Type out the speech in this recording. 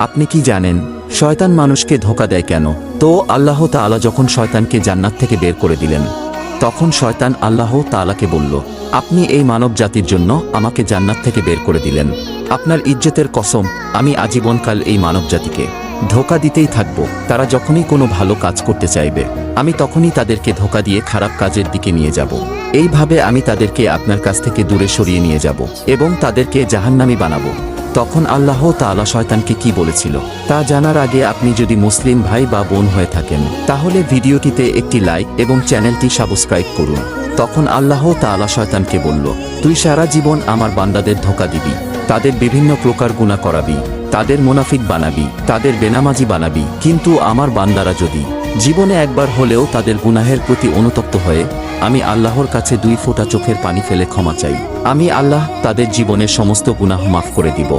আপনি কি জানেন শয়তান মানুষকে ধোঁকা দেয় কেন? তো আল্লাহ তাআলা যখন শয়তানকে জান্নাত থেকে বের করে দিলেন, তখন শয়তান আল্লাহ তাআলাকে বলল, আপনি এই মানব জাতির জন্য আমাকে জান্নাত থেকে বের করে দিলেন। আপনার ইজ্জতের কসম, আমি আজীবনকাল এই মানব জাতিকে ধোঁকা দিতেই থাকব। তারা যখনই কোনো ভালো কাজ করতে চাইবে, আমি তখনই তাদেরকে ধোঁকা দিয়ে খারাপ কাজের দিকে নিয়ে যাব। এইভাবে আমি তাদেরকে আপনার কাছ থেকে দূরে সরিয়ে নিয়ে যাব এবং তাদেরকে জাহান্নামী বানাবো। তখন আল্লাহ তাআলা শয়তানকে কি বলেছিল তা জানার আগে আপনি যদি মুসলিম ভাই বা বোন হয়ে থাকেন, তাহলে ভিডিওটিতে একটি লাইক এবং চ্যানেলটি সাবস্ক্রাইব করুন। তখন আল্লাহ তাআলা শয়তানকে বলল, তুই সারা জীবন আমার বান্দাদের ধোঁকা দিবি, তাদের বিভিন্ন প্রকার গুনাহ করাবি, তাদের মুনাফিক বানাবি, তাদের বেনামাজি বানাবি, কিন্তু আমার বান্দারা যদি জীবনে একবার হলেও তাদের গুনাহের প্রতি অনুতপ্ত হয়ে আমি আল্লাহর কাছে 2 ফোঁটা চোখের পানি ফেলে ক্ষমা চাই, আমি আল্লাহ তাদের জীবনের সমস্ত গুনাহ মাফ করে দিব।